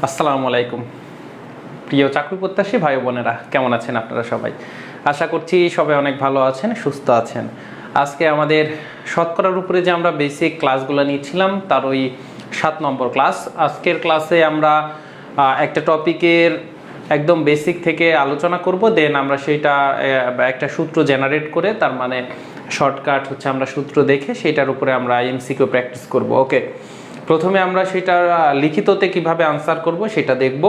আসসালামু আলাইকুম প্রিয় চাকরি প্রত্যাশী ভাই বোনেরা, কেমন আছেন আপনারা সবাই? আশা করছি সবাই অনেক ভালো আছেন, সুস্থ আছেন। আজকে আমাদের শতকরার উপরে যে আমরা বেসিক ক্লাসগুলো নিয়েছিলাম তার ওই 7 নম্বর ক্লাস। আজকের ক্লাসে আমরা একটা টপিকের একদম বেসিক থেকে আলোচনা করব, দেন আমরা সেইটা একটা সূত্র জেনারেট করে, তার মানে শর্টকাট হচ্ছে আমরা সূত্র দেখে সেটার উপরে আমরা এমসিকিউ প্র্যাকটিস করব। ওকে, প্রথমে আমরা সেটা লিখিততে কিভাবে আনসার করব সেটা দেখব,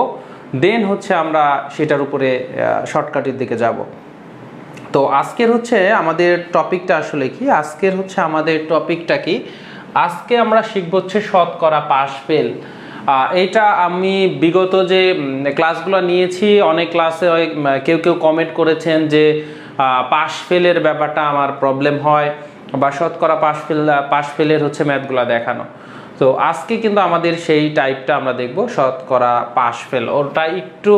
দেন হচ্ছে আমরা সেটার উপরে শর্টকাটের দিকে যাব। তো আজকের হচ্ছে আমাদের টপিকটা আসলে কি, আজকের হচ্ছে আমাদের টপিকটা কি, আজকে আমরা শিখব হচ্ছে শতকরা পাস ফেল। এইটা আমি বিগত যে ক্লাসগুলো নিয়েছি, অনেক ক্লাসে কেউ কেউ কমেন্ট করেছেন যে পাস ফেলের ব্যাপারটা আমার প্রবলেম হয়, বা শতকরা পাস ফেলের হচ্ছে ম্যাথগুলো দেখানো। তো আজকে কিন্তু আমাদের সেই টাইপটা আমরা দেখব, শতকরা পাস ফেল। ওটা একটু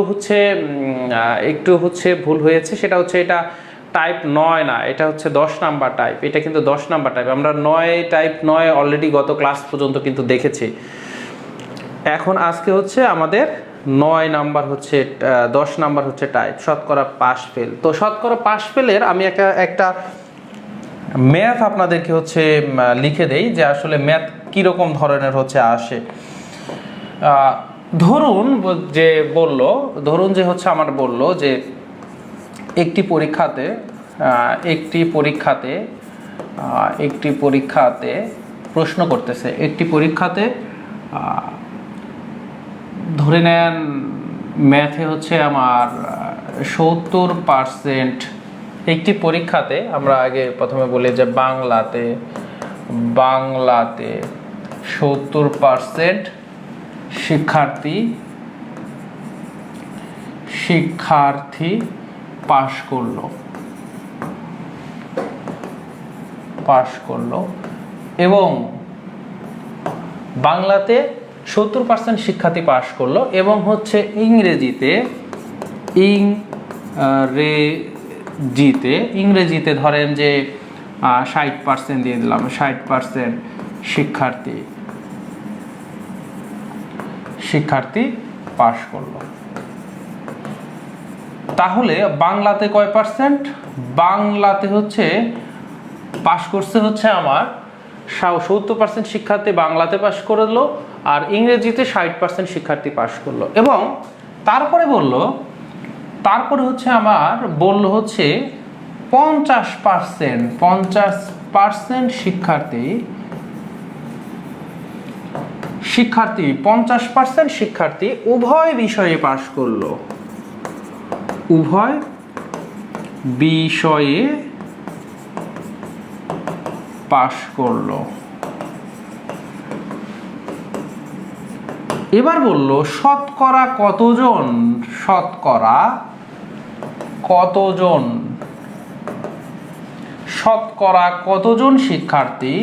হচ্ছে ভুল হয়েছে, সেটা হচ্ছে এটা টাইপ 9 না, এটা হচ্ছে 10 নাম্বার টাইপ। এটা কিন্তু 10 নাম্বার টাইপ, আমরা টাইপ 9 অলরেডি গত ক্লাস পর্যন্ত কিন্তু দেখেছি। এখন আজকে হচ্ছে আমাদের 9 নাম্বার হচ্ছে 10 নাম্বার হচ্ছে টাইপ শতকরা পাস ফেল। তো শতকরা পাস ফেলের আমি একটা ম্যাথ আপনাদেরকে হচ্ছে লিখে দেই যে আসলে ম্যাথ কীরকম ধরনের হচ্ছে আসে। ধরুন যে হচ্ছে আমার বললো যে একটি পরীক্ষাতে প্রশ্ন করতেছে, একটি পরীক্ষাতে ধরে নেন ম্যাথে হচ্ছে আমার 70%, একটি পরীক্ষাতে আমরা আগে প্রথমে বলি যে বাংলাতে 70% শিক্ষার্থী পাশ করলো এবং বাংলাতে 70% শিক্ষার্থী পাশ করলো এবং হচ্ছে ইংরেজিতে ধরেন যে 60% দিয়ে দিলাম, 60% শিক্ষার্থী পাশ করলো। তাহলে বাংলাতে কয় পার্সেন্ট? বাংলাতে হচ্ছে পাশ করছে হচ্ছে আমার 70% শিক্ষার্থী বাংলাতে পাশ করলো, আর ইংরেজিতে 60% শিক্ষার্থী পাশ করলো। এবং তারপরে হচ্ছে আমার বললো হচ্ছে 50% শিক্ষার্থী উভয় বিষয়ে পাশ করলো, এবার বললো শতকরা কতজন শিক্ষার্থী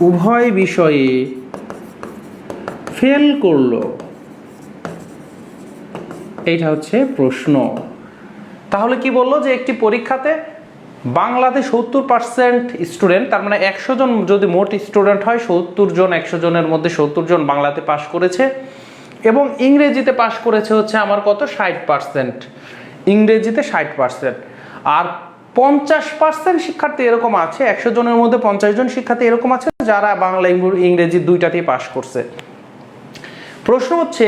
উভয় বিষয়ে ফেল করলো। এইটা হচ্ছে প্রশ্ন। তাহলে কি বললো যে একটি পরীক্ষাতে বাংলাতে 70% স্টুডেন্ট, তার মানে 100 জন যদি মোট স্টুডেন্ট হয়, 70 জন 100 জনের মধ্যে 70 জন বাংলাতে পাশ করেছে, এবং ইংরেজিতে পাশ করেছে হচ্ছে আমার কত? 60%। ইংরেজিতে 60%। আর 50% শিক্ষার্থী এরকম আছে, 100 জনের মধ্যে 50 জন শিক্ষার্থী এরকম আছে যারা বাংলা ইংরেজি দুইটাতেই পাশ করছে। প্রশ্ন হচ্ছে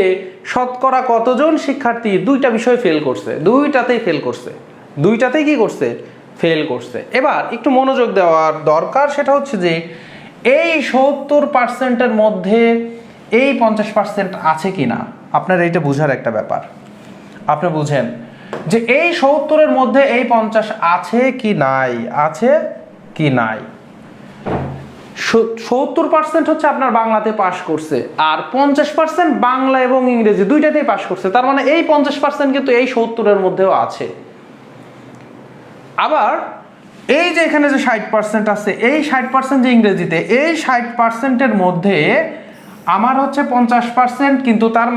শতকরা কতজন শিক্ষার্থী দুইটা বিষয়ে ফেল করছে? দুইটাতেই কি করছে? ফেল করছে। এবার একটু মনোযোগ দেওয়ার দরকার, সেটা হচ্ছে যে এই 70%-এর মধ্যে এই 50% আছে কিনা, আপনার এইটা বোঝার একটা ব্যাপার। আপনি বুঝেন যে এই 70-এর মধ্যে এই 50 আছে কি নাই। 70% হচ্ছে আপনার বাংলাতে পাশ করছে, আর 50% বাংলা এবং ইংরেজি দুইটাতেই পাশ করছে। তার মানে এই 50% কিন্তু এই 70-এর মধ্যেও আছে। আবার এই যে এখানে যে 60% আছে, এই 60% যে ইংরেজিতে, এই 60%-এর মধ্যে আমার হচ্ছে 50%, কিন্তু তার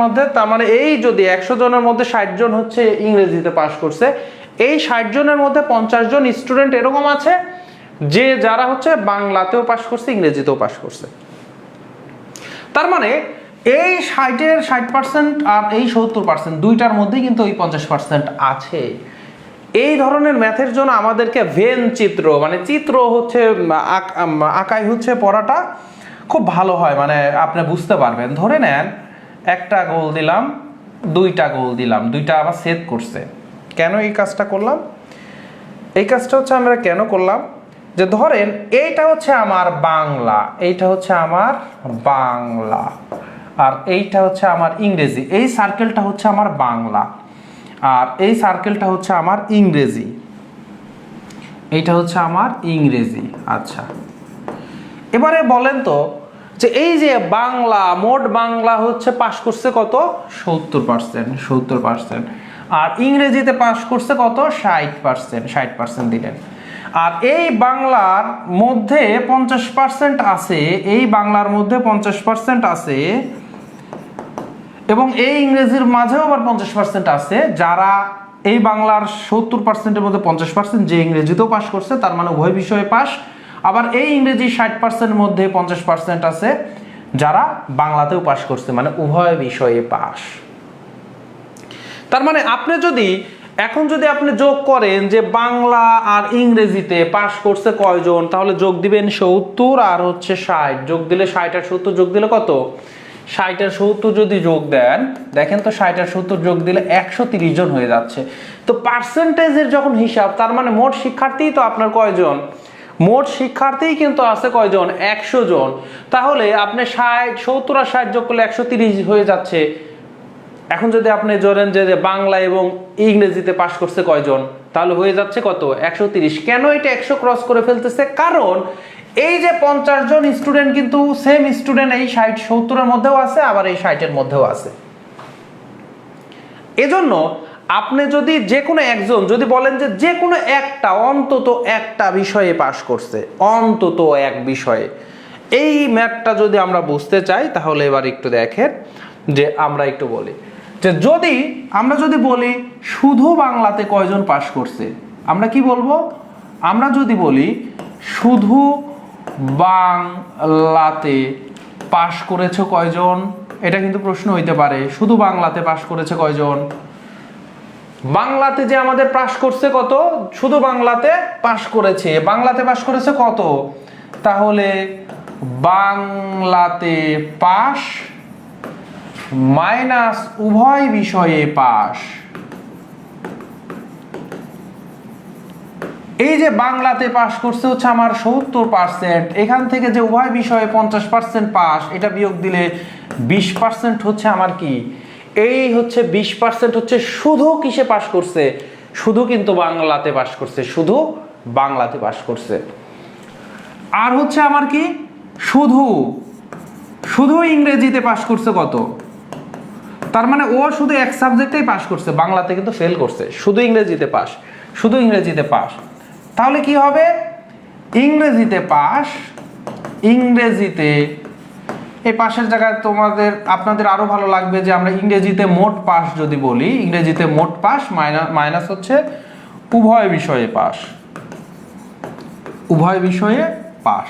মানে এই যদি 100 জনের মধ্যে 60 জন হচ্ছে ইংরেজিতে পাশ করছে, এই 60 জনের মধ্যে 50 জন স্টুডেন্ট এরকম আছে যে যারা হচ্ছে বাংলাতেও পাশ করছে, ইংরেজিতেও পাশ করছে। তার মানে এই 60% আর এই 70% দুইটার মধ্যেই কিন্তু ওই 50% আছে। এই ধরনের ম্যাথের জন্য আমাদেরকে ভেন চিত্র, মানে চিত্র হচ্ছে আঁকাই হচ্ছে পড়াটা খুব ভালো হয়, মানে আপনি বুঝতে পারবেন। ধরে নেন একটা গোল দিলাম, দুইটা গোল দিলাম, দুইটা আবার সেট করছে। কেন এই কাজটা করলাম? এই কাজটা হচ্ছে আমরা কেন করলাম, যে ধরেন এইটা হচ্ছে আমার বাংলা, এইটা হচ্ছে আমার বাংলা, আর এইটা হচ্ছে আমার ইংরেজি। এই সার্কেলটা হচ্ছে আমার বাংলা, আর এই সার্কেলটা হচ্ছে আমার ইংরেজি, এইটা হচ্ছে আমার ইংরেজি। আচ্ছা, এবারে বলেন তো যে এই যে বাংলা, মোট বাংলা হচ্ছে পাশ করছে কত? 70%। আর ইংরেজিতে পাশ করছে কত? 60% দিলেন। আর এই বাংলার মধ্যে 50% আছে, এই বাংলার মধ্যে 50% আছে, এবং এই ইংরেজির মাঝেও আবার 50% আছে। যারা এই বাংলার 70%-এর মধ্যে 50% যে ইংরেজিতেও পাশ করছে, তার মানে উভয় বিষয়ে পাশ। আবার এই ইংরেজি 60%-এর মধ্যে 50% আছে যারা বাংলাতেও পাশ করছে, মানে উভয় বিষয়ে পাশ। তার মানে আপনি যদি এখন যদি আপনি যোগ করেন যে বাংলা আর ইংরেজিতে পাশ করছে কয়জন, তাহলে যোগ দিবেন 70 আর হচ্ছে 60। যোগ দিলে 60 আর 70 যোগ দিলে কত? 60 আর 70 যদি যোগ দেন, দেখেন তো 60 আর 70 যোগ দিলে 130 জন হয়ে যাচ্ছে। তো পার্সেন্টেজের যখন হিসাব, তার মানে মোট শিক্ষার্থী তো আপনার কয়জন? মোট শিক্ষার্থী কিন্তু আছে কয়জন? 100 জন। তাহলে আপনি 70 আর 60 যোগ করলে 130 হয়ে যাচ্ছে। এখন যদি আপনি ধরেন যে বাংলা এবং ইংরেজিতে পাশ করছে কয়জন, তাহলে হয়ে যাচ্ছে কত? 130। কেন এটা 100 ক্রস করে ফেলতেছে? কারণ এই যে 50 জন স্টুডেন্ট কিন্তু সেম স্টুডেন্ট এই 60-70-এর মধ্যেও আছে, আবার এই 60-এর মধ্যেও আছে। এজন্য আপনি যদি যে কোনো একজন যদি বলেন যে যে কোনো একটা, অন্তত একটা বিষয়ে পাশ করছে, অন্তত এক বিষয়ে, এই ম্যাথটা যদি আমরা বুঝতে চাই, তাহলে এবার একটু দেখেন যে আমরা একটু বলি যে আমরা যদি বলি শুধু বাংলাতে কয়জন পাশ করছে, আমরা কি বলবো? আমরা যদি বলি শুধু বাংলাতে পাশ করেছে কয়জন, এটা কিন্তু প্রশ্ন হইতে পারে। শুধু বাংলাতে পাশ করেছে কয়জন? বাংলাতে যে আমাদের পাশ করছে কত? শুধু বাংলাতে পাশ করেছে, বাংলাতে পাশ করেছে কত? তাহলে বাংলাতে পাশ মাইনাস উভয় বিষয়ে পাশ। এই যে বাংলাতে পাশ করছে হচ্ছে আমার 70%, এখান থেকে যে উভয় বিষয়ে 50% পাশ, এটা বিয়োগ দিলে 20% হচ্ছে আমার কি? এই হচ্ছে 20% হচ্ছে শুধু কিসে পাশ করছে? শুধু কিন্তু বাংলাতে পাশ করছে, শুধু বাংলাতে পাশ করছে। আর হচ্ছে আমার কি? শুধু ইংরেজিতে পাশ করছে কত? তার মানে ও শুধু এক সাবজেক্টেই পাশ করছে, বাংলাতে কিন্তু ফেল করছে। শুধু ইংরেজিতে পাশ, শুধু ইংরেজিতে পাশ। তাহলে কি হবে? ইংরেজিতে পাশ, ইংরেজিতে এই পাশের জায়গায় আপনাদের আরো ভালো লাগবে যে আমরা ইংরেজিতে মোট পাশ যদি বলি, ইংরেজিতে মোট পাশ মাইনাস হচ্ছে উভয় বিষয়ে পাশ, উভয় বিষয়ে পাশ।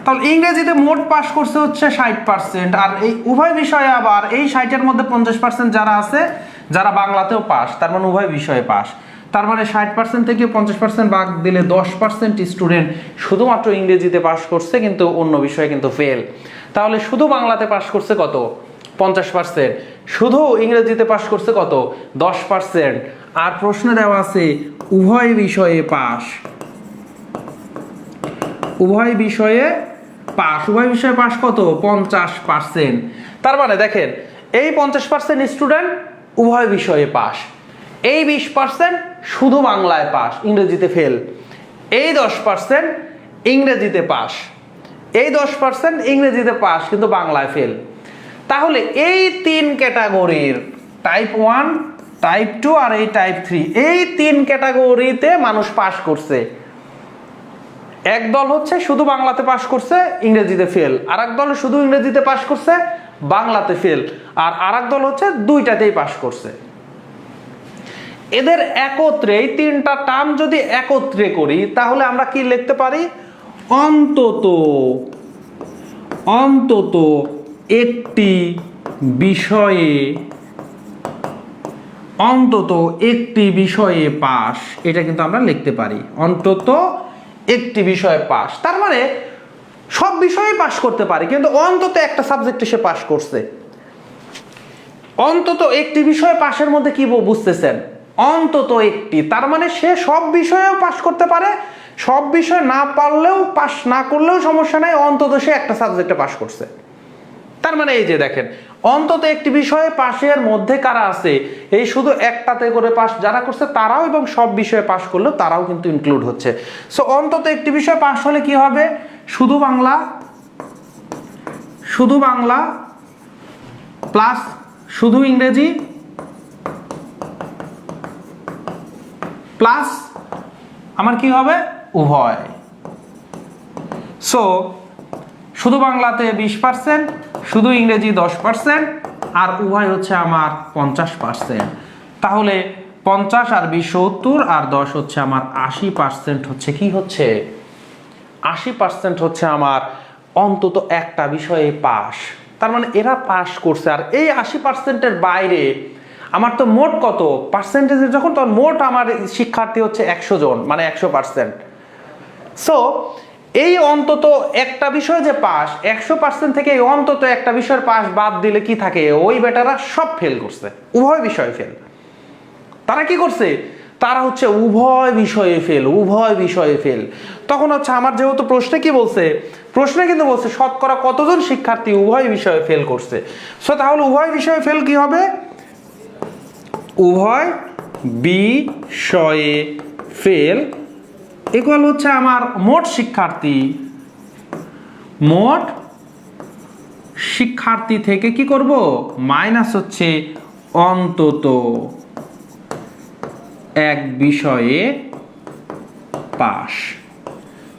তাহলে ইংরেজিতে মোট পাশ করছে হচ্ছে 60%, আর এই উভয় বিষয়ে আবার এই 60-এর মধ্যে 50% যারা আছে, যারা বাংলাতেও পাশ, তার মানে উভয় বিষয়ে পাশ। তার মানে 60% থেকে 50% বাদ দিলে 10% স্টুডেন্ট শুধুমাত্র ইংরেজিতে পাশ করছে, কিন্তু অন্য বিষয়ে কিন্তু ফেল। তাহলে শুধু বাংলাতে পাশ করছে কত? 50%। শুধু ইংরেজিতে পাশ করছে কত? 10%। আর প্রশ্নে দেওয়া আছে উভয় বিষয়ে পাশ, উভয় বিষয়ে পাশ। উভয় বিষয়ে পাশ কত? 50%। তার মানে দেখেন এই 50% স্টুডেন্ট উভয় বিষয়ে পাশ, এই 20% শুধু বাংলায় পাশ, ইংরেজিতে ফেল, এই 10% ইংরেজিতে পাশ, এই 10% ইংরেজিতে পাশ কিন্তু বাংলায় ফেল। তাহলে এই তিন ক্যাটাগরির টাইপ 1, টাইপ 2 আর এই টাইপ 3, এই তিন ক্যাটাগরিতে মানুষ পাশ করছে। এক দল হচ্ছে শুধু বাংলাতে পাশ করছে, ইংরেজিতে ফেল, আর এক দল শুধু ইংরেজিতে পাশ করছে, বাংলাতে ফেল, আর আরেক দল হচ্ছে দুইটাতেই পাশ করছে। এদের একত্রে এই তিনটা টার্ম যদি একত্রে করি তাহলে আমরা কি লিখতে পারি, অন্তত অন্তত একটি বিষয়ে পাস, এটা কিন্তু আমরা লিখতে পারি অন্তত একটি বিষয়ে পাস। তার মানে সব বিষয়ে পাস করতে পারি, কিন্তু অন্তত একটা সাবজেক্টে সে পাস করছে। অন্তত একটি বিষয়ে পাশের মধ্যে কি বুঝতেছেন, অন্তত একটি, তার মানে সে সব বিষয়েও পাস করতে পারে, সব বিষয় না পারলেও পাস না করলেও সমস্যা নাই, অন্তত সে একটা সাবজেক্টে পাস করছে। তার মানে এই যে দেখেন, অন্তত একটি বিষয়ে পাশের মধ্যে কারা আছে, এই শুধু একটাতে করে পাস যারা করছে তারাও, এবং সব বিষয়ে পাস করলেও তারাও কিন্তু ইনক্লুড হচ্ছে। সো অন্তত একটি বিষয়ে পাস হলে কি হবে, শুধু বাংলা প্লাস শুধু ইংরেজি প্লাস আমার কি হবে, উভয়। সো শুধু বাংলাতে 20%, শুধু ইংরেজি 10%, আর উভয় হচ্ছে আমার 50%। তাহলে 50 আর 20 70, আর 10 হচ্ছে আমার 80% হচ্ছে কি হচ্ছে, 80% হচ্ছে আমার অন্তত একটা বিষয়ে পাস। তার মানে এরা পাস করছে। আর এই 80%-এর বাইরে আমার তো মোট কত পার্সেন্টেজে যখন, তখন মোট আমার শিক্ষার্থী হচ্ছে 100 জন, মানে 100%। সো এই অন্তত একটা বিষয় যে পাস, 100% থেকে অন্তত একটা বিষয়ের পাস বাদ দিলে কি থাকে, ওই বেটারা সব ফেল করছে, উভয় বিষয়ে ফেল। তারা কি করছে, তারা হচ্ছে উভয় বিষয়ে ফেল। তখন হচ্ছে আমার যেহেতু প্রশ্নে কি বলছে, প্রশ্নে কিন্তু বলছে শতকরা কতজন শিক্ষার্থী উভয় বিষয়ে ফেল করছে। সো তাহলে উভয় বিষয়ে ফেল কি হবে, উভয় বিষয়ে ফেল ইকুয়াল হচ্ছে আমার মোট শিক্ষার্থী থেকে কি করব, মাইনাস হচ্ছে অন্তত এক বিষয়ে পাস।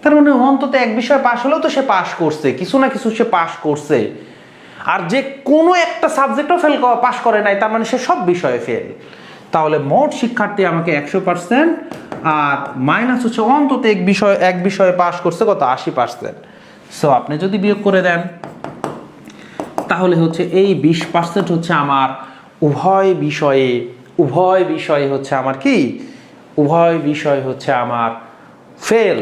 তার মানে অন্তত এক বিষয়ে পাস হলেও তো সে পাস করছে, কিছু না কিছু সে পাস করছে। আর যে কোনো একটা সাবজেক্টও পাস করে নাই, তার মানে সে সব বিষয়ে ফেল। তাহলে মোট শিক্ষার্থী আমাকে 100%, আর মাইনাস হচ্ছে অন্তত এক বিষয়ে পাস করছে কত, 80%। সো আপনি যদি বিয়োগ করে দেন তাহলে হচ্ছে এই 20% হচ্ছে আমার উভয় বিষয়ে হচ্ছে আমার কি, উভয় বিষয় হচ্ছে আমার ফেল,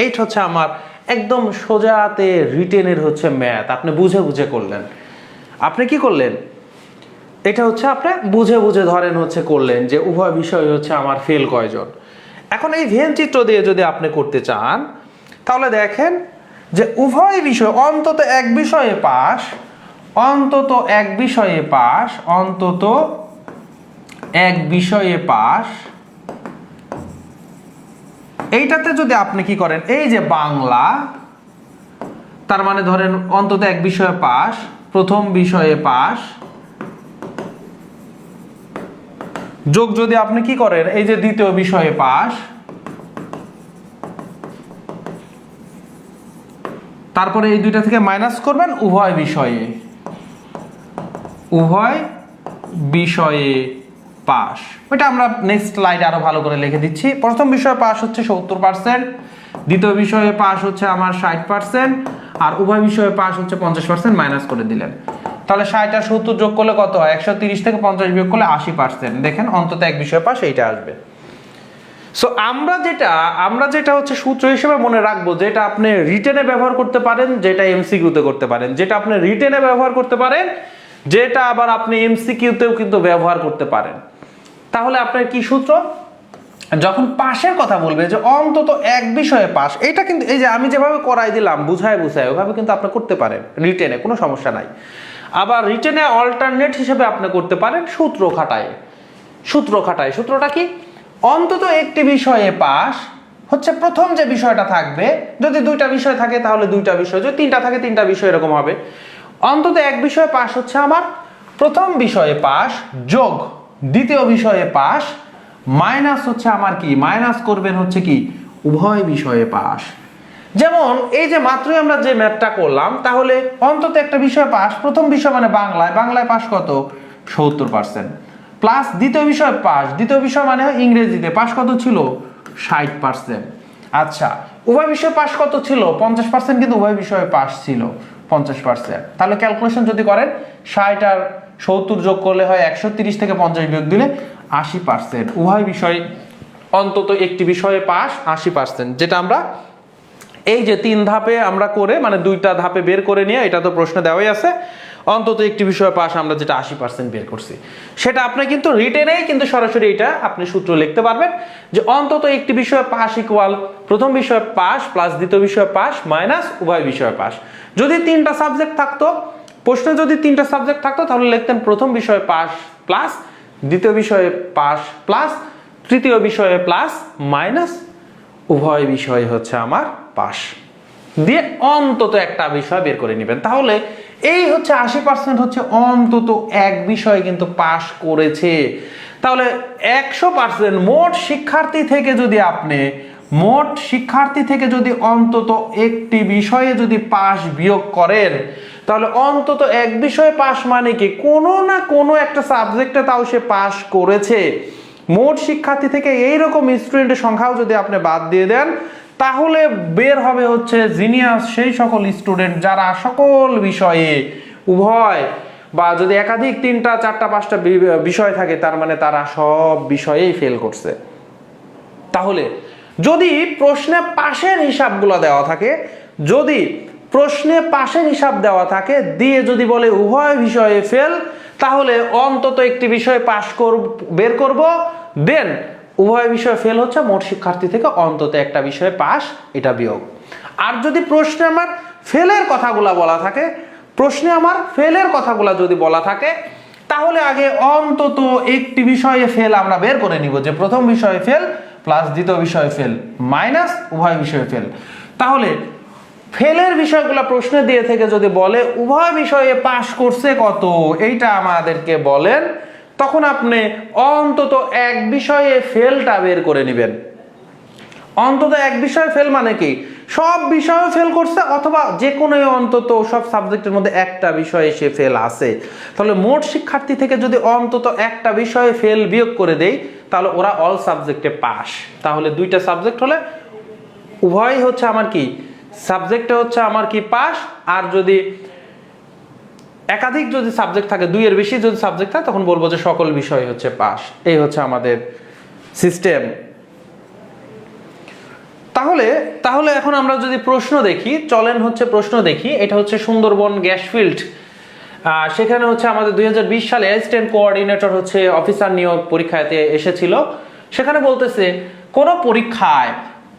এইটা হচ্ছে আমার একদম সোজাতে রিটেনের হচ্ছে ম্যাথ। আপনি বুঝে করলেন, আপনি কি করলেন, এটা হচ্ছে আপনি বুঝে ধরেন হচ্ছে করলেন যে উভয় বিষয় হচ্ছে আমার ফেল কয়জন। এখন এই ভেন চিত্র দিয়ে যদি আপনি করতে চান তাহলে দেখেন যে উভয় বিষয় অন্তত এক বিষয়ে পাস, এইটাতে যদি আপনি কি করেন, এই যে বাংলা, তার মানে ধরেন অন্তত এক বিষয়ে পাস, প্রথম বিষয়ে পাস, যোগ যদি আপনি কি করেন, এই যে দ্বিতীয় বিষয়ে পাস, তারপরে এই দুইটা থেকে মাইনাস করবেন উভয় বিষয়ে পাস। ওইটা আমরা নেক্সট স্লাইডে আরো ভালো করে লিখে দিচ্ছি। প্রথম বিষয়ে পাস হচ্ছে 70%, দ্বিতীয় বিষয়ে পাস হচ্ছে আমার 60%, আর উভয় বিষয়ে পাস হচ্ছে 50%, মাইনাস করে দিলেন। তাহলে 60 আর 70 যোগ করলে কত হয়, 130 থেকে 50 বিয়োগ করলে 80%। দেখেন অন্তত এক বিষয়ে পাস, এইটা আসবে। সো আমরা যেটা হচ্ছে সূত্র হিসেবে মনে রাখবো, যেটা আপনি রিটেনে ব্যবহার করতে পারেন, যেটা এমসিকিউতে করতে পারেন, যেটা আপনি রিটেনে ব্যবহার করতে পারেন, যেটা আবার আপনি এমসিকিউতেও কিন্তু ব্যবহার করতে পারেন। তাহলে আপনার কি সূত্র, যখন পাশের কথা বলবে যে অন্তত এক বিষয়ে পাস, এটা কিন্তু এই যে আমি যেভাবে করাই দিলাম বুঝায় ওইভাবে কিন্তু আপনি করতে পারেন রিটেনে, কোনো সমস্যা নাই। আবার রিটেনে অল্টারনেট হিসেবে আপনি করতে পারেন সূত্র খাটায়। সূত্রটা কি, অন্তত একটি বিষয়ে পাস হচ্ছে প্রথম যে বিষয়টা থাকবে, যদি দুইটা বিষয় থাকে তাহলে দুইটা বিষয়, যদি তিনটা থাকে তিনটা বিষয়, এরকম হবে। অন্তত এক বিষয়ে পাস হচ্ছে আমার প্রথম বিষয়ে পাস যোগ দ্বিতীয় বিষয়ে পাস, মাইনাস হচ্ছে আমার কি, মাইনাস করবেন হচ্ছে কি উভয় বিষয়ে পাস। যেমন এই যে মাত্রই আমরা যে ম্যাথটা করলাম, তাহলে অন্তত একটা বিষয় পাস, প্রথম বিষয় মানে বাংলায় পাস কত, 70%, প্লাস দ্বিতীয় বিষয় পাস, দ্বিতীয় বিষয় মানে ইংরেজিতে পাস কত ছিল 60%। আচ্ছা উভয় বিষয়ে পাস কত ছিল 50%, কিন্তু উভয় বিষয়ে পাস ছিল 50%। তাহলে ক্যালকুলেশন যদি করেন 60 আর 70 যোগ করলে হয় 130, থেকে 50 বিয়োগ দিলে 80%। উভয় বিষয়ে অন্তত একটি বিষয়ে পাস 80%, যেটা আমরা এই যে 3 ধাপে আমরা করে মানে 2টা ধাপে বের করে নিয়ে, এটা তো প্রশ্ন দেওয়াই আছে, অন্তত একটি বিষয়ে পাস আমরা যেটা 80% বের করছি, সেটা আপনি কিন্তু রিটেনেই কিন্তু সরাসরি এটা আপনি সূত্র লিখতে পারবেন যে অন্তত একটি বিষয়ে পাস ইকুয়াল প্রথম বিষয়ে পাস প্লাস দ্বিতীয় বিষয়ে পাস মাইনাস উভয় বিষয়ে পাস। যদি 3টা সাবজেক্ট থাকতো, প্রশ্নে যদি 3টা সাবজেক্ট থাকতো, তাহলে লিখতেন প্রথম বিষয়ে পাস প্লাস দ্বিতীয় বিষয়ে পাস প্লাস তৃতীয় বিষয়ে প্লাস মাইনাস উভয় বিষয় হচ্ছে আমার পাস, দিয়ে অন্তত একটা বিষয় বের করে নেবেন। তাহলে এই হচ্ছে 80% হচ্ছে অন্তত এক বিষয়ে কিন্তু পাস করেছে। তাহলে 100% মোট শিক্ষার্থী থেকে যদি অন্তত একটি বিষয়ে যদি পাস বিয়োগ করেন, তাহলে অন্তত এক বিষয়ে পাস মানে কি কোনো না কোনো একটা সাবজেক্টে তাও সে পাস করেছে। মোট শিক্ষার্থী থেকে এইরকম স্টুডেন্টের সংখ্যাও যদি আপনি বাদ দিয়ে দেন, তাহলে বের হবে হচ্ছে জিনিয়াস সেই সকল স্টুডেন্ট যারা সকল বিষয়ে উভয় বা যদি একাধিক 3টা 4টা 5টা বিষয় থাকে, তার মানে তারা সব বিষয়েই ফেল করছে। তাহলে যদি প্রশ্নে পাশের হিসাবগুলো দেওয়া থাকে, যদি প্রশ্নে পাশের হিসাব দেওয়া থাকে দিয়ে যদি বলে উভয় বিষয়ে ফেল, তাহলে অন্তত একটি বিষয়ে পাস বের করব, দেন উভয় বিষয়ে ফেল হচ্ছে মোট শিক্ষার্থী থেকে অন্তত একটা বিষয়ে পাস, এটা বিয়োগ। আর যদি প্রশ্নে আমার ফেলের কথাগুলা যদি বলা থাকে, তাহলে আগে অন্তত একটি বিষয়ে ফেল আমরা বের করে নিব, যে প্রথম বিষয়ে ফেল প্লাস দ্বিতীয় বিষয়ে ফেল মাইনাস উভয় বিষয়ে ফেল। তাহলে ফেলের বিষয়গুলো প্রশ্নে দিয়ে থেকে যদি বলে উভয় বিষয়ে পাস করছে কত, এইটা আমাদেরকে বলেন, তখন আপনি অন্তত এক বিষয়ে ফেলটা বের করে নেবেন। অন্তত এক বিষয়ে ফেল মানে কি সব বিষয়ে ফেল করছে, অথবা যে কোনো অন্তত সব সাবজেক্টের মধ্যে একটা বিষয়ে সে ফেল আছে। তাহলে মোট শিক্ষার্থী থেকে যদি অন্তত একটা বিষয়ে ফেল বিয়োগ করে দেই, তাহলে ওরা অল সাবজেক্টে পাস। তাহলে 2টা সাবজেক্ট হলে উভয় হচ্ছে আমার কি সাবজেক্টে হচ্ছে আমার কি পাস, আর যদি একাধিক যদি সাবজেক্ট থাকে, 2 এর বেশি যদি সাবজেক্ট থাকে, তখন বলবো যে সকল বিষয় হচ্ছে পাস। এই হচ্ছে আমাদের সিস্টেম। তাহলে এখন আমরা যদি প্রশ্ন দেখি, চলেন হচ্ছে প্রশ্ন দেখি। এটা হচ্ছে সুন্দরবন গ্যাস ফিল্ড, সেখানে হচ্ছে আমাদের 2020 সালে অ্যাসিস্ট্যান্ট কোঅর্ডিনেটর হচ্ছে অফিসার নিয়োগ পরীক্ষাতে এসেছিল। সেখানে বলতেছে কোন পরীক্ষায়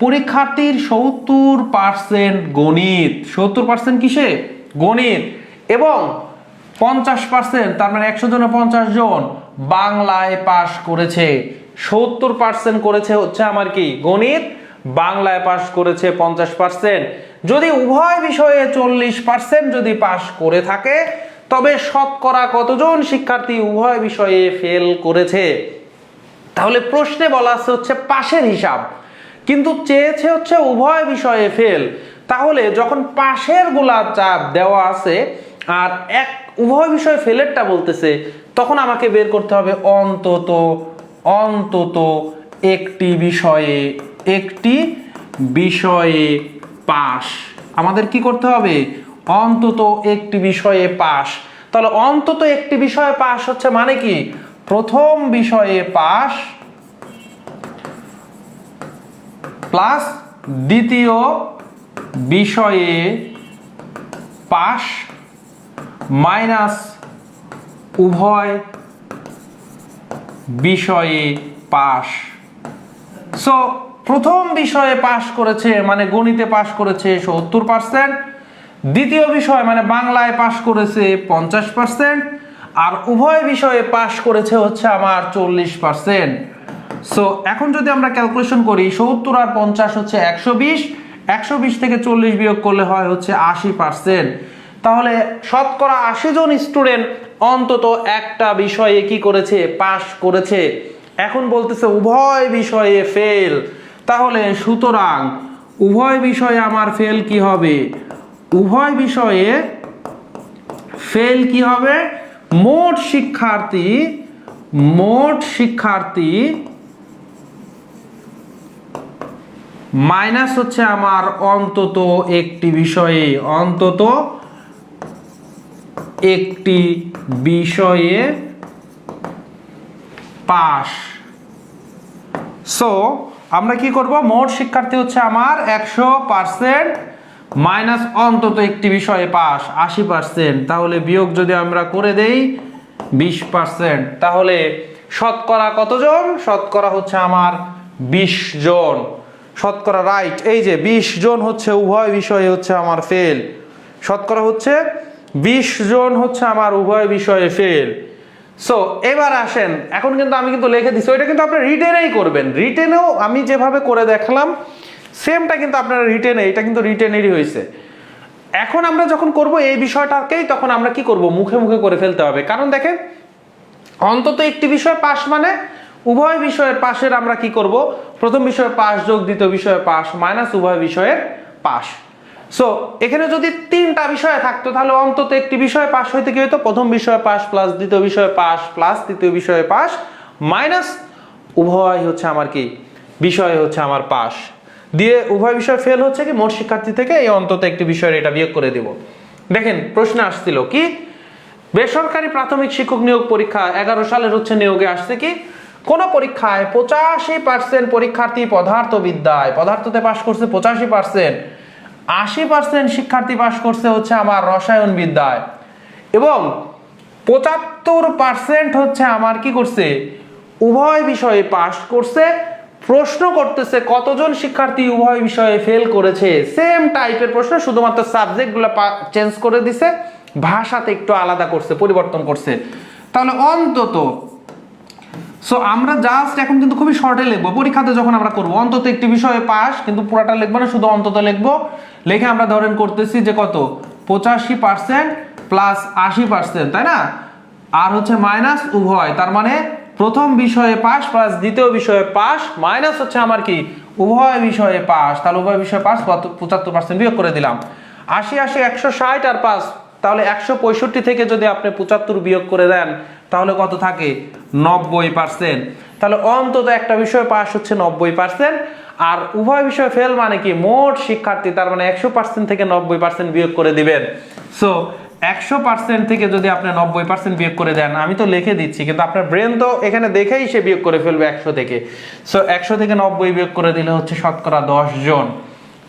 পরীক্ষার্থীর 70% গণিত, 70% কিসে গণিত, এবং 50% তার মানে 100 জনে 50 জন বাংলায় পাস করেছে। 70% করেছে হচ্ছে আমার কি গণিত, বাংলায় পাস করেছে 50%। যদি উভয় বিষয়ে 40% যদি পাস করে থাকে, তবে শতকরা কতজন শিক্ষার্থী উভয় বিষয়ে ফেল করেছে। তাহলে প্রশ্নে বলা আছে হচ্ছে পাশের হিসাব, কিন্তু চেয়েছে হচ্ছে উভয় বিষয়ে ফেল। তাহলে যখন পাশের গুলা চাপ দেওয়া আছে আর উভয় বিষয়ে ফেলেরটা বলতেছে, তখন আমাকে বের করতে হবে অন্তত একটি বিষয়ে পাস। আমাদের কি করতে হবে অন্তত একটি বিষয়ে পাস। তাহলে অন্তত একটি বিষয়ে পাস হচ্ছে মানে কি প্রথম বিষয়ে পাস প্লাস দ্বিতীয় বিষয়ে পাস মাইনাস উভয় বিষয়ে পাস। সো প্রথম বিষয়ে পাস করেছে মানে গণিতে পাস করেছে 70%, দ্বিতীয় বিষয় মানে বাংলায় পাস করেছে 50%, আর উভয় বিষয়ে পাস করেছে হচ্ছে আমার 40%। সো এখন যদি আমরা ক্যালকুলেশন করি 70 আর 50 হচ্ছে 120 থেকে 40 বিয়োগ করলে হয় হচ্ছে 80%। তাহলে শতকরা 80 জন স্টুডেন্ট অন্তত একটা বিষয়ে কি করেছে পাস করেছে। এখন বলতেছে উভয় বিষয়ে ফেল, তাহলে সুতরাং উভয় বিষয়ে আমার ফেল কি হবে, উভয় বিষয়ে ফেল কি হবে মোট শিক্ষার্থী মোট শিক্ষার্থী মাইনাস হচ্ছে আমার অন্তত একটি বিষয়ে, অন্তত একটি বিষয়ে পাস। সো আমরা কি করব, মোট শিক্ষার্থী হচ্ছে আমার 100% মাইনাস অন্তত একটি বিষয়ে পাস 80%, তাহলে বিয়োগ যদি আমরা করে দেই 20%, তাহলে শতকরা কতজন? শতকরা হচ্ছে আমার 20 জন। শতকরা রাইট, এই যে 20 জন হচ্ছে উভয় বিষয়ে হচ্ছে আমার ফেল। শতকরা হচ্ছে 20 জন হচ্ছে আমার উভয় বিষয়ে ফেল। সো এবার আসেন, এখন কিন্তু আমি কিন্তু লিখে দিচ্ছি, ওইটা কিন্তু আপনারা রিটেনেই করবেন। রিটেনেও আমি যেভাবে করে দেখালাম সেমটা কিন্তু আপনারা রিটেনে, এটা কিন্তু রিটেনেরই হয়েছে। এখন আমরা যখন করব এই বিষয়টাকেই, তখন আমরা কি করব, মুখে মুখে করে ফেলতে হবে। কারণ দেখেন, অন্তত একটি বিষয় পাস মানে উভয় বিষয়ের পাশের আমরা কি করব, প্রথম বিষয়ে পাস যোগ দ্বিতীয় বিষয়ে পাস মাইনাস উভয় বিষয়ের পাস। সো এখানে যদি 3টা বিষয় থাকতো তাহলে অন্তত একটি বিষয়ে পাস হইতে কি হতো, প্রথম বিষয়ে পাস প্লাস দ্বিতীয় বিষয়ে পাস প্লাস তৃতীয় বিষয়ে পাস মাইনাস উভয় হচ্ছে আমার কি বিষয় হচ্ছে আমার পাস, দিয়ে উভয় বিষয় ফেল হচ্ছে কি মোট শিক্ষার্থী থেকে এই অন্তত একটি বিষয়ের এটা বিয়োগ করে দেব। দেখেন প্রশ্ন আসছিল কি, বেসরকারি প্রাথমিক শিক্ষক নিয়োগ পরীক্ষা 11 সালের হচ্ছে নিয়োগে আসছে কি, কোন পরীক্ষায় 85% পরীক্ষার্থী পদার্থতে পাস করছে 85%, 80% শিক্ষার্থী পাস করছে হচ্ছে আমার রসায়ন বিদ্যায়, এবং 75% হচ্ছে আমার কি করছে, উভয় বিষয়ে পাস করছে। প্রশ্ন করতেছে কতজন শিক্ষার্থী উভয় বিষয়ে ফেল করেছে। সেম টাইপের প্রশ্ন, শুধুমাত্র সাবজেক্টগুলো চেঞ্জ করে দিছে, ভাষাতে একটু আলাদা করছে, পরিবর্তন করছে। তাহলে অন্তত, সো আমরা জাস্ট এখন কিন্তু খুবই শর্টে লিখবো, পরীক্ষাতে যখন আমরা করবো অন্তত একটি বিষয়ে পাস, কিন্তু পুরাটা লিখবো না, শুধু অন্তত লিখবো। লিখে আমরা ধরেন করতেছি যে কত, 85% প্লাস 80%, তাই না, আর হচ্ছে মাইনাস উভয়, তার মানে প্রথম বিষয়ে পাস প্লাস দ্বিতীয় বিষয়ে পাস মাইনাস হচ্ছে আমার কি উভয় বিষয়ে পাস, তাহলে উভয় বিষয়ে পাস 75% বিয়োগ করে দিলাম। 80 80 160 আর 5, তাহলে 165 থেকে যদি আপনি 75 বিয়োগ করে দেন তাহলে কত থাকে, 90%। তাহলে অন্তত একটা বিষয় পাস হচ্ছে 90%, আর উভয় বিষয় ফেল মানে কি মোট শিক্ষার্থী, তার মানে 100% থেকে 90% বিয়োগ করে দিবেন। সো 100% থেকে যদি আপনি 90% বিয়োগ করে দেন, আমি তো লিখে দিচ্ছি কিন্তু আপনার ব্রেন তো এখানে দেখেই সে বিয়োগ করে ফেলবে 100 থেকে। সো 100 থেকে 90 বিয়োগ করে দিলে হচ্ছে শতকরা 10 জন।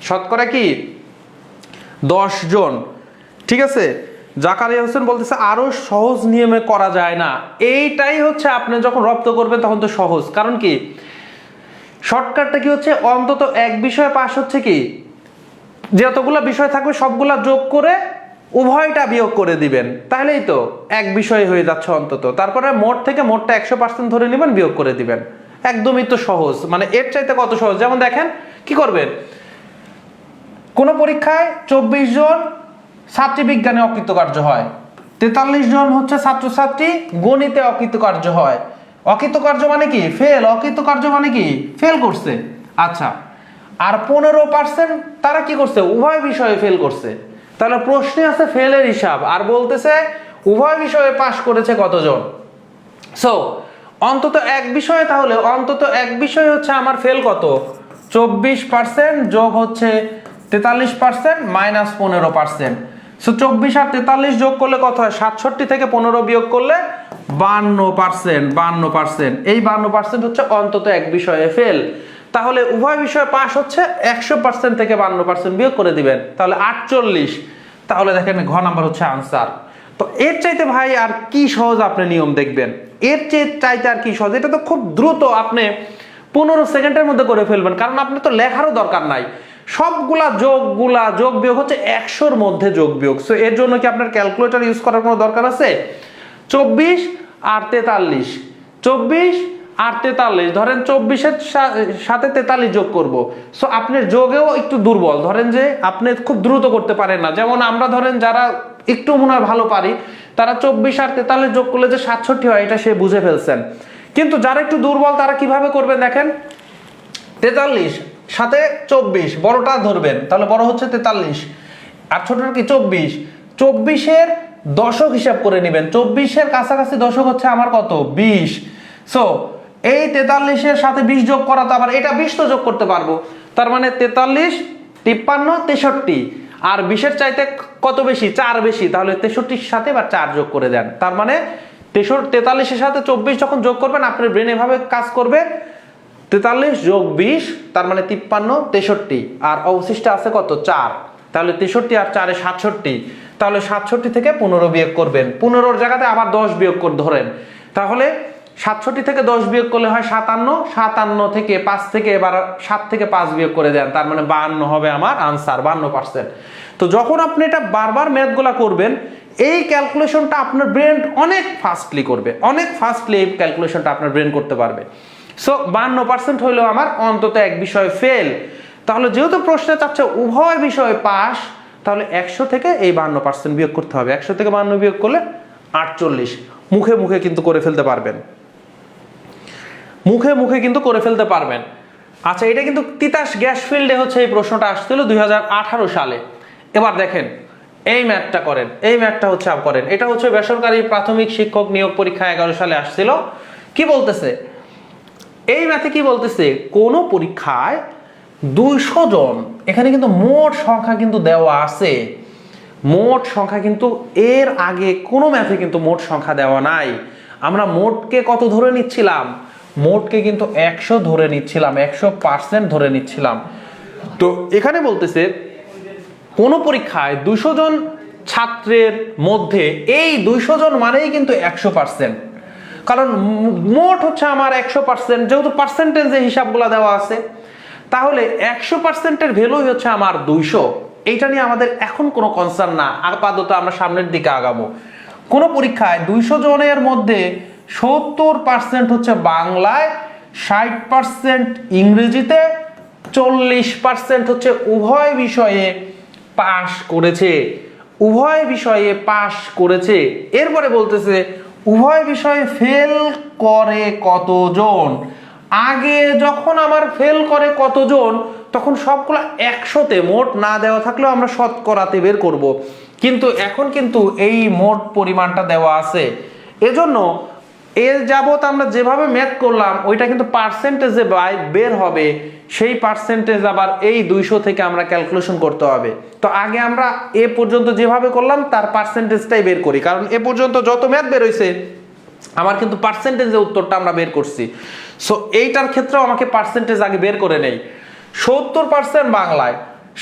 শতকরা কি 10 জন, ঠিক আছে। জাকারিয়া হোসেন বলতেছে আরো সহজ নিয়মে করা যায় না। এইটাই হচ্ছে আপনি যখন রপ্ত করবেন তখন তো সহজ, কারণ কি শর্টকাটটা কি হচ্ছে, অন্তত এক বিষয়ে পাস হচ্ছে কি, যতগুলো বিষয় থাকবে সবগুলা যোগ করে উভয়টা বিয়োগ করে দিবেন, তাহলেই তো এক বিষয় হয়ে যাচ্ছে অন্তত। তারপরে মোট থেকে মোটটা 100% ধরে নেবেন, বিয়োগ করে দিবেন, একদমই তো সহজ। মানে এর চাইতে কত সহজ। যেমন দেখেন কি করবেন, কোন পরীক্ষায় 24 জন ছাত্রী বিজ্ঞানে অকৃতকার্য হয়, 43 জন হচ্ছে ছাত্রছাত্রী গণিতে অকৃতকার্য হয়। অকৃতকার্য মানে কি ফেল, অকৃতকার্য মানে কি ফেল করছে। আচ্ছা, আর 15% তারা কি করছে, উভয় বিষয়ে ফেল করছে। তাহলে প্রশ্নে আছে ফেলের হিসাব, আর বলতেছে উভয় বিষয়ে পাস করেছে কতজন। সো অন্তত এক বিষয়ে, তাহলে অন্তত এক বিষয়ে হচ্ছে আমার ফেল কত, 24% যোগ হচ্ছে 43% মাইনাস 15%। সো 24 আর 43 যোগ করলে কত হয়, 67 থেকে 15 বিয়োগ করলে 52%। এই 52% হচ্ছে অন্তত এক বিষয়ে ফেল। তাহলে উভয় বিষয়ে পাস হচ্ছে 100% থেকে 52% বিয়োগ করে দিবেন, তাহলে 48। তাহলে দেখেন ঘ নাম্বার হচ্ছে আনসার। তো এর চাইতে ভাই আর কি সহজ আপনি নিয়ম দেখবেন, এর চাইতে আর কি সহজ। এটা তো খুব দ্রুত আপনি 15 সেকেন্ডের মধ্যে করে ফেলবেন, কারণ আপনি তো লেখারও দরকার নাই, সবগুলা যোগ বিয়োগ হচ্ছে 100-র মধ্যে যোগ বিয়োগ। সো এর জন্য কি আপনার ক্যালকুলেটর ইউজ করার কোনো দরকার আছে? 24 আর 43, 24 আর 43, ধরেন 24-এর সাথে 43 যোগ করব। সো আপনার যোগেও একটু দুর্বল, ধরেন যে আপনি খুব দ্রুত করতে পারেন না। যেমন আমরা ধরেন যারা একটু মনে হয় ভালো পারি, তারা 24 আর 43 যোগ করলে যে 67 হয় এটা সে বুঝে ফেলছেন। কিন্তু যারা একটু দুর্বল তারা কিভাবে করবেন দেখেন, 43 সাথে 24 বড়টা ধরবেন, তাহলে বড় হচ্ছে 43 আর ছোটটা কি 24, 24-এর দশক হিসাব করে নেবেন। 24-এর কাছাকাছি দশক হচ্ছে আমার কত, 20। সো এই 43-এর সাথে 20 যোগ করা, তো আবার এটা 20 তো যোগ করতে পারবো, তার মানে 43, 53, 63, আর 20-এর চাইতে কত বেশি? 4 বেশি, তাহলে 63-র সাথে বা 4 যোগ করে দেন। তার মানে 43-এর সাথে 24 যখন যোগ করবেন আপনার ব্রেন এভাবে কাজ করবে, 43 যোগ 20 তার মানে 53, 63, আর অবশিষ্ট আছে কত? 4। তাহলে 63 আর 4 67, তাহলে 67 থেকে 15 বিয়োগ করবেন, 15-র জায়গাতে আবার 10 বিয়োগ করে ধরেন, তাহলে 67 থেকে 10 বিয়োগ করলে হয় 57, 57 থেকে 5 থেকে এবার 7 থেকে 5 বিয়োগ করে দেন, তার মানে 52 হবে আমার আনসার, 52%। তো যখন আপনি এটা বারবার ম্যাথগুলা করবেন, এই ক্যালকুলেশনটা আপনার ব্রেন অনেক ফাস্টলি করবে, অনেক ফাস্টলি এই ক্যালকুলেশনটা আপনার ব্রেন করতে পারবে। সো 52% হইলেও আমার অন্তত এক বিষয়ে ফেল। তাহলে যেহেতু প্রশ্নে চাচ্ছে উভয় বিষয়ে পাস, তাহলে 100 থেকে এই 52% বিয়োগ করতে হবে। 100 থেকে 52 বিয়োগ করলে 48। মুখে মুখে কিন্তু করে ফেলতে পারবেন, মুখে মুখে কিন্তু করে ফেলতে পারবেন। আচ্ছা, এটা কিন্তু তিতাস গ্যাস ফিল্ডে হচ্ছে এই প্রশ্নটা আসছিল 2018 সালে। এবার দেখেন এই ম্যাথটা করেন, এই ম্যাথটা হচ্ছে করেন, এটা হচ্ছে বেসরকারি প্রাথমিক শিক্ষক নিয়োগ পরীক্ষা 11 সালে আসছিল। কি বলতেছে এই ম্যাথে? কি বলতেছে? কোন পরীক্ষায় 200 জন, এখানে কিন্তু মোট সংখ্যা কিন্তু দেওয়া আছে, মোট সংখ্যা কিন্তু এর আগে কোনো ম্যাথে কিন্তু মোট সংখ্যা দেওয়া নাই। আমরা মোটকে কত ধরে নিচ্ছিলাম? মোটকে কিন্তু 100 ধরে নিচ্ছিলাম, 100% ধরে নিচ্ছিলাম। তো এখানে বলতেছে কোন পরীক্ষায় 200 জন ছাত্রের মধ্যে এই 200 জন মানেই কিন্তু 100%, কারণ মোট হচ্ছে আমার 100%, যেহেতু পার্সেন্টেজে হিসাবগুলো দেওয়া আছে, তাহলে 100%-এর ভ্যালুই হচ্ছে আমার 200। এইটা নিয়ে আমাদের এখন কোনো কনসার্ন না, আপাতত আমরা সামনের দিকে আগাবো। কোন পরীক্ষায় 200 জনের মধ্যে 70% হচ্ছে বাংলায়, 60% ইংরেজিতে, 40% হচ্ছে উভয় বিষয়ে পাস করেছে, উভয় বিষয়ে পাস করেছে। এরপরে বলতেছে উভয় বিষয়ে ফেল করে কতজন? আগে যখন আমার ফেল করে কতজন, তখন সবগুলো 100-তে মোট না দেওয়া থাকলেও আমরা শতকরাতে বের করব, কিন্তু এখন কিন্তু এই মোট পরিমাণটা দেওয়া আছে। এজন্য এর যাবত আমরা যেভাবে ম্যাথ করলাম ওইটা কিন্তু পার্সেন্টেজে বের হবে, সেই পার্সেন্টেজ আবার এই 200 থেকে আমরা ক্যালকুলেশন করতে হবে। তো আগে আমরা এ পর্যন্ত যেভাবে করলাম তার পার্সেন্টেজটাই বের করি, কারণ এ পর্যন্ত যত ম্যাথ বের হয়েছে আমার কিন্তু পার্সেন্টেজে উত্তরটা আমরা বের করছি। সো এইটার ক্ষেত্রেও আমাকে পার্সেন্টেজ আগে বের করে নেই। 70% বাংলায়,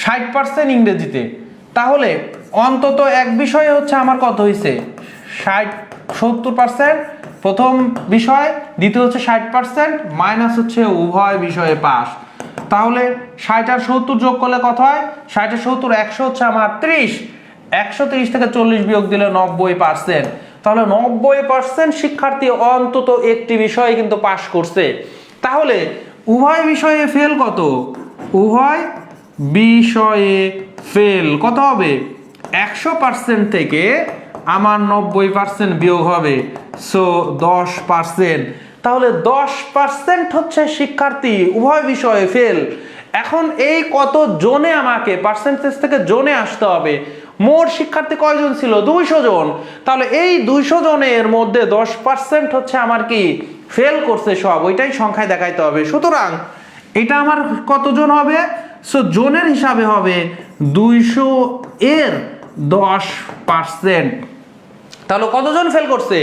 60% ইংরেজিতে, তাহলে অন্তত এক বিষয়ে হচ্ছে আমার কত হয়েছে? 70% প্রথম বিষয়, দ্বিতীয় হচ্ছে 60%, মাইনাস হচ্ছে উভয় বিষয়ে পাস। তাহলে 60 আর 70 যোগ করলে কত হয়? 60 আর 70, 100 হচ্ছে আমার 30, 130 থেকে 40 বিয়োগ দিলে 90%। তাহলে 90% শিক্ষার্থী অন্তত একটি বিষয়ে কিন্তু পাস করছে। তাহলে উভয় বিষয়ে ফেল কত? উভয় বিষয়ে ফেল কত হবে? 100% থেকে আমার 90% বিয়োগ হবে, সো 10%। তাহলে 10% হচ্ছে শিক্ষার্থী উভয় বিষয়ে ফেল। এখন এই কত জনে আমাকে পার্সেন্টেজ থেকে জনে আসতে হবে। মোট শিক্ষার্থী কয়জন ছিল? 200 জন। তাহলে এই 200 জনের মধ্যে 10% হচ্ছে আমার কি ফেল করছে সব, ওইটাই সংখ্যায় দেখাইতে হবে। সুতরাং এটা আমার কতজন হবে? সো জনের হিসাবে হবে 200 এর 10%। তাহলে কতজন ফেল করছে?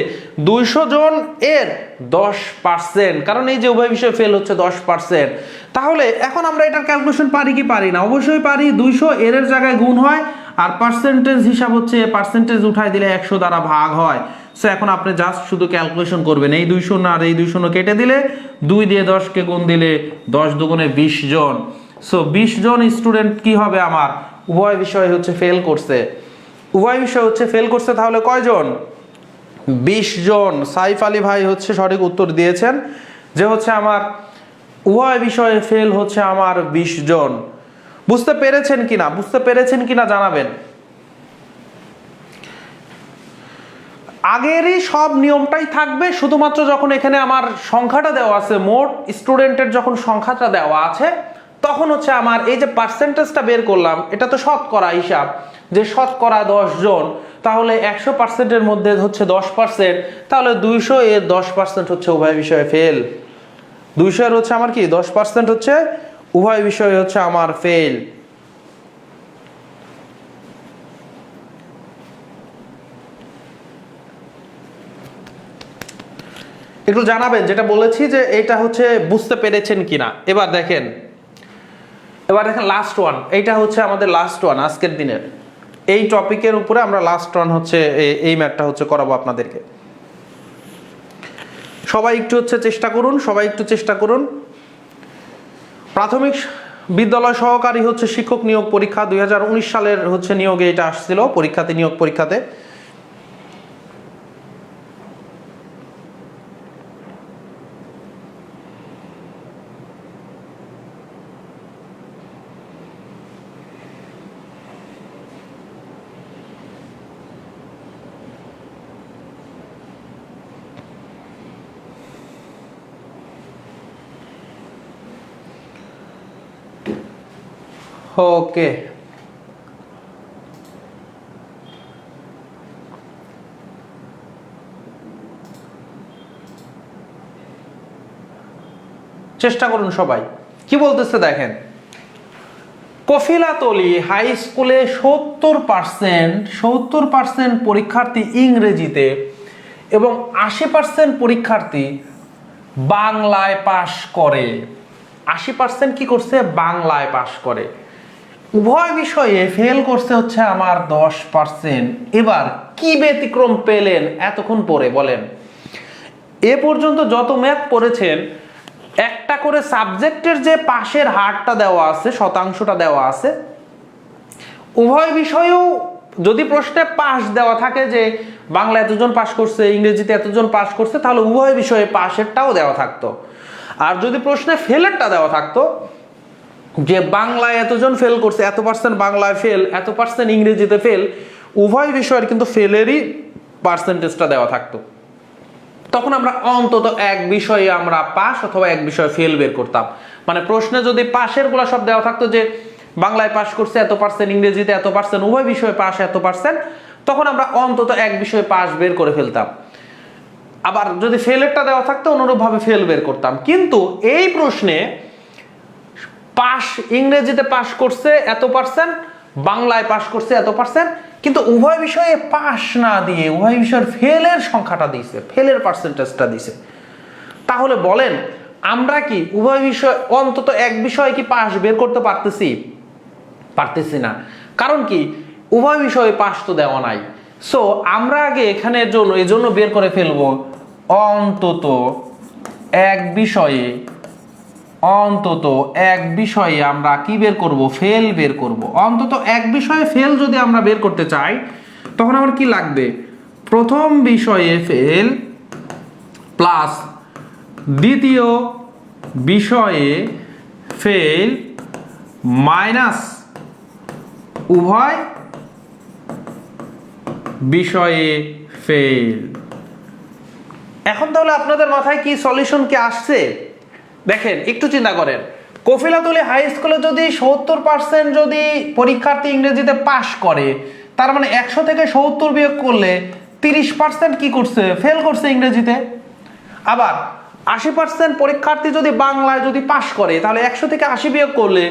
200 জন এর 10%, কারণ এই যে উভয় বিষয়ে ফেল হচ্ছে 10%। তাহলে এখন আমরা এটার ক্যালকুলেশন পারি কি পারি না? অবশ্যই পারি। 200 এর জায়গায় গুণ হয়, আর পার্সেন্টেজ হিসাব হচ্ছে পার্সেন্টেজ উঠাই দিলে 100 দ্বারা ভাগ হয়। সো এখন আপনি জাস্ট শুধু ক্যালকুলেশন করবেন, এই 200 না আর এই 200 কেটে দিলে 2 দিয়ে 10কে গুণ দিলে 10 দুগুণে 20 জন। সো 20 জন স্টুডেন্ট কি হবে আমার? উভয় বিষয় হচ্ছে ফেল করছে, উভয় বিষয় হচ্ছে ফেল করছে। তাহলে কয়জন? 20 জন। সাইফ আলী ভাই হচ্ছে সঠিক উত্তর দিয়েছেন যে হচ্ছে আমার উভয় বিষয়ে ফেল হচ্ছে আমার 20 জন। বুঝতে পেরেছেন কিনা? বুঝতে পেরেছেন কিনা জানাবেন। আগেরই সব নিয়মটাই থাকবে, শুধুমাত্র যখন এখানে আমার সংখ্যাটা দেওয়া আছে, মোট স্টুডেন্টের যখন সংখ্যাটা দেওয়া আছে, তখন হচ্ছে আমার এই যে পার্সেন্টেজটা বের করলাম, এটা তো শতকরা হিসাব, যে শতকরা 10 জন, তাহলে 100%-এর মধ্যে হচ্ছে 10%, তাহলে 200 এর 10% হচ্ছে উভয় বিষয়ে ফেল। 200 এর হচ্ছে আমার কি 10% হচ্ছে উভয় বিষয়ে হচ্ছে আমার ফেল। একটু জানাবেন যেটা বলেছি যে এটা হচ্ছে বুঝতে পেরেছেন কিনা। এবার দেখেন লাস্ট ওয়ান, এইটা হচ্ছে আমাদের লাস্ট ওয়ান আজকের দিনের এই টপিকের উপরে আমরা লাস্ট ওয়ান হচ্ছে এই ম্যাথটা হচ্ছে করাবো আপনাদেরকে। সবাই একটু হচ্ছে চেষ্টা করুন। প্রাথমিক বিদ্যালয় সহকারী হচ্ছে শিক্ষক নিয়োগ পরীক্ষা 2019 সালের হচ্ছে নিয়োগে এটা আসছিল পরীক্ষাতে, নিয়োগ পরীক্ষাতে। ওকে, চেষ্টা করুন সবাই। কি বলতেছে দেখেন, কফিলাতলী হাই স্কুলে 70% পরীক্ষার্থী ইংরেজিতে এবং 80% পরীক্ষার্থী বাংলায় পাশ করে। 80% কি করছে? বাংলায় পাশ করে। উভয় বিষয়ে ফেল করছে হচ্ছে আমার 10%। এবার কি ব্যতিক্রম পেলেন এতক্ষণ পরে বলেন? এ পর্যন্ত যত ম্যাথ পড়েছেন একটা করে সাবজেক্টের যে পাশের হারটা দেওয়া আছে, শতাংশটা দেওয়া আছে, উভয় বিষয়েও যদি প্রশ্নে পাশ দেওয়া থাকে যে বাংলা এতজন পাশ করছে, ইংরেজিতে এতজন পাশ করছে, তাহলে উভয় বিষয়ে পাশেরটাও দেওয়া থাকতো। আর যদি প্রশ্নে ফেলেরটা দেওয়া থাকতো যে বাংলায় এতজন ফেল করছে, এত পার্সেন্ট বাংলায় ফেল, এত পার্সেন্ট ইংরেজিতে ফেল, উভয় বিষয়ের কিন্তু ফেলেরই পার্সেন্টেজটা দেওয়া থাকতো। তখন আমরা অন্তত এক বিষয়ে আমরা পাস অথবা এক বিষয়ে ফেল বের করতাম। মানে প্রশ্নে যদি পাশের গুলা সব দেওয়া থাকতো যে বাংলায় পাস করছে এত পার্সেন্ট, ইংরেজিতে এত পার্সেন্ট, উভয় বিষয়ে পাস এত পার্সেন্ট, তখন আমরা অন্তত এক বিষয়ে পাস বের করে ফেলতাম। আবার যদি ফেলেরটা দেওয়া থাকতো অনুরূপভাবে ফেল বের করতাম। কিন্তু এই প্রশ্নে পাস, ইংরেজিতে পাস করছে এত পার্সেন্ট, বাংলায় পাস করছে এত পার্সেন্ট, কিন্তু উভয় বিষয়ে পাস না দিয়ে উভয় বিষয়ের ফেলের সংখ্যাটা দিয়েছে, ফেলের পার্সেন্টেজটা দিয়েছে। তাহলে বলেন আমরা কি উভয় বিষয় অন্তত এক বিষয়ে কি পাস বের করতে পারতেছি না? কারণ কি উভয় বিষয়ে পাস তো দেওয়া নাই। সো আমরা আগে এখানে এজন্য বের করে ফেলবো অন্তত এক বিষয়ে আমরা কি বের করব? ফেল বের করব। অন্তত এক বিষয়ে ফেল যদি আমরা বের করতে চাই তখন আমার কি লাগবে? প্রথম বিষয়ে ফেল প্লাস দ্বিতীয় বিষয়ে ফেল মাইনাস উভয় বিষয়ে ফেল। এখন তাহলে আপনাদের মাথায় কি সলিউশন কি আসছে? দেখেন একটু চিন্তা করেন, কফিলাতলী হাই স্কুলে যদি 70% যদি পরীক্ষার্থী ইংরেজিতে পাশ করে, তার মানে 100 থেকে 70 বিয়োগ করলে 30% কি করছে? ফেল করছে ইংরেজিতে। আবার 80% পরীক্ষার্থী যদি বাংলায় যদি পাশ করে, তাহলে 100 থেকে 80 বিয়োগ করলে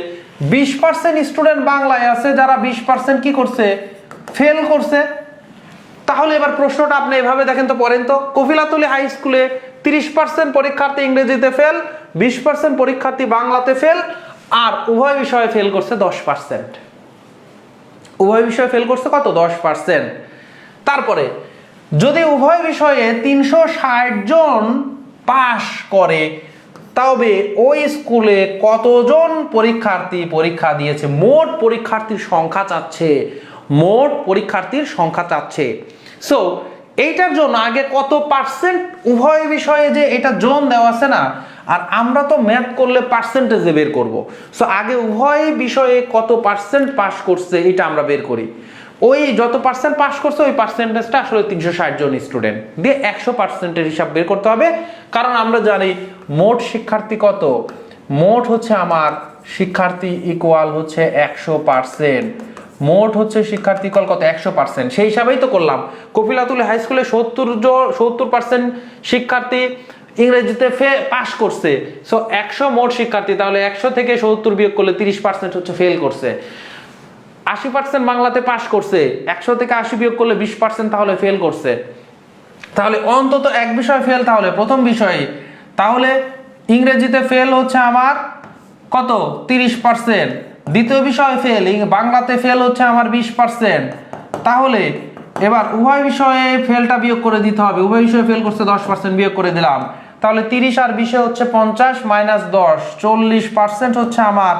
20% স্টুডেন্ট বাংলায় আছে যারা 20% কি করছে? ফেল করছে। তাহলে এবার প্রশ্নটা আপনি এভাবে দেখেন তো, পড়েন তো, কফিলাতলী হাই স্কুলে 30% পরীক্ষার্থী ইংরেজিতে ফেল, 20% পরীক্ষার্থী বাংলাতে ফেল, আর উভয় বিষয়ে ফেল করছে 10%। উভয় বিষয়ে ফেল করছে কত? 10%। তারপরে যদি উভয় বিষয়ে 360 জন পাস করে, তবে ওই স্কুলে কতজন পরীক্ষার্থী পরীক্ষা দিয়েছে? মোট পরীক্ষার্থীর সংখ্যা চাচ্ছে। সো এইটার জন্য আগে কত পার্সেন্ট উভয় বিষয়ে যে এটা জোন দেওয়া আছে না, আর আমরা তো ম্যাথ করলে পার্সেন্টেজে বের করব। সো আগে উভয় বিষয়ে কত পার্সেন্ট পাস করছে এটা আমরা বের করি। ওই যত পার্সেন্ট পাস করছে ওই পার্সেন্টেজটা আসলে 360 জন স্টুডেন্ট দিয়ে 100%-এর হিসাব বের করতে হবে। কারণ আমরা জানি মোট শিক্ষার্থী কত? মোট হচ্ছে আমার শিক্ষার্থী ইকুয়াল হচ্ছে 100%। মোট হচ্ছে শিক্ষার্থী ইকুয়াল কত 100%, সেই হিসাবেই তো করলাম। কপিলাতুলি হাই স্কুলে 70% শিক্ষার্থী ইংরেজিতে পাস করছে, সো 100 মোট শিক্ষার্থী, তাহলে 100 থেকে 70 বিয়োগ করলে 30% হচ্ছে ফেল করছে। 80% বাংলাতে পাস করছে, 100 থেকে 80 বিয়োগ করলে 20% তাহলে ফেল করছে। তাহলে অন্তত এক বিষয় ফেল, তাহলে প্রথম বিষয়ে, তাহলে ইংরেজিতে ফেল হচ্ছে আমার কত 30%, দ্বিতীয় বিষয় ফেল বাংলাতে ফেল হচ্ছে আমার 20%। তাহলে এবার উভয় বিষয়ে ফেলটা বিয়োগ করে দিতে হবে, উভয় বিষয়ে ফেল করছে 10%, বিয়োগ করে দিলাম, তাহলে 30 আর 20 হচ্ছে 50 মাইনাস 10, 40% হচ্ছে আমার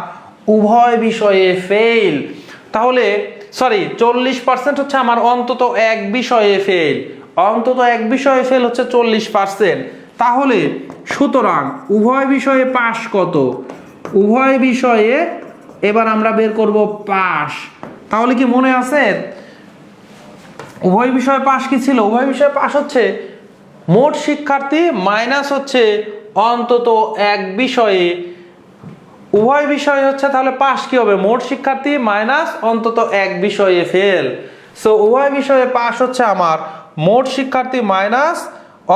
উভয় বিষয়ে ফেল। তাহলে সরি 40% হচ্ছে আমার অন্তত এক বিষয়ে ফেল, অন্তত এক বিষয়ে ফেল হচ্ছে 40%। তাহলে সুতরাং উভয় বিষয়ে পাস কত, উভয় বিষয়ে এবার আমরা বের করব পাস। তাহলে কি মনে আছে উভয় বিষয়ে পাস কি ছিল? উভয় বিষয়ে পাস হচ্ছে মোট শিক্ষার্থী মাইনাস হচ্ছে অন্তত এক বিষয়ে, উভয় বিষয় হচ্ছে তাহলে পাস কি হবে মোট শিক্ষার্থী মাইনাস অন্তত এক বিষয়ে ফেল। সো উভয় বিষয়ে পাস হচ্ছে আমার মোট শিক্ষার্থী মাইনাস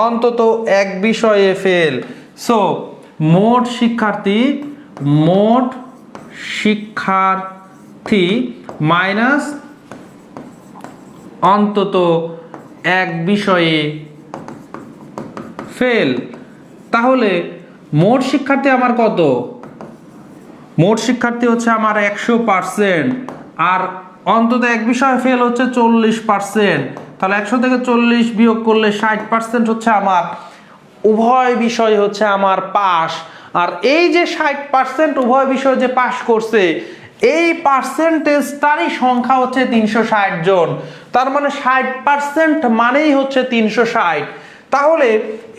অন্তত এক বিষয়ে ফেল। সো মোট শিক্ষার্থী মাইনাস অন্তত এক বিষয়ে ফেল। তাহলে মোট শিক্ষার্থী আমার কত? মোট শিক্ষার্থী হচ্ছে আমার 100%, আর অন্তত এক বিষয়ে ফেল হচ্ছে 40%। তাহলে 100 থেকে 40 বিয়োগ করলে 60% হচ্ছে আমার উভয় বিষয় হচ্ছে আমার পাস। আর এই যে 60% উভয় বিষয় যে পাস করছে, এই পার্সেন্টেজটারই সংখ্যা হচ্ছে 360 জন। তার মানে 60% মানেই হচ্ছে 360। তাহলে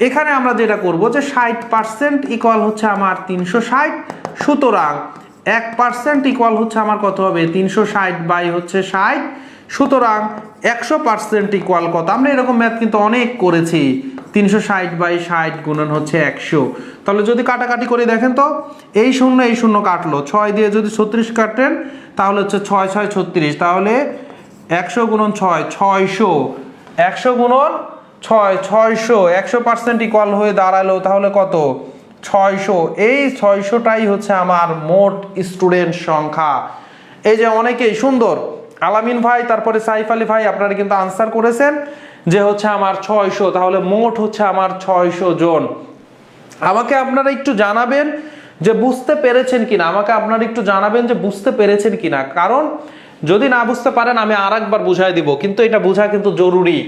এখানে আমরা যেটা করব যে 60% ইকুয়াল হচ্ছে আমার 360, সুতরাং 1% ইকুয়াল হচ্ছে আমার কত হবে 360 বাই হচ্ছে 60, সুতরাং 100% ইকুয়াল কত? আমরা এরকম ম্যাথ কিন্তু অনেক করেছি, 360 বাই 60 গুণন হচ্ছে 100। তাহলে যদি কাটাকাটি করে দেখেন তো এই শূন্য কাটলো, 6 দিয়ে যদি 36 কাটেন তাহলে হচ্ছে 6 6 36, তাহলে 100 গুণন 6 600, 100 গুণন 6 600, 100% ইকুয়াল হয়ে দাঁড়ালো তাহলে কত 600। এই 600টাই হচ্ছে আমার মোট স্টুডেন্ট সংখ্যা। এই যে অনেকেই সুন্দর আলামিন ভাই তারপরে সাইফ আলী ভাই আপনারা কিন্তু আনসার করেছেন যে হচ্ছে আমার 600, তাহলে মোট হচ্ছে আমার 600 জন। আমাকে আপনারা একটু জানাবেন যে বুঝতে পেরেছেন কিনা, আমাকে আপনারা একটু জানাবেন যে বুঝতে পেরেছেন কিনা, কারণ যদি না বুঝতে পারেন আমি আরেকবার বুঝাই দিব, কিন্তু এটা বোঝা কিন্তু জরুরি,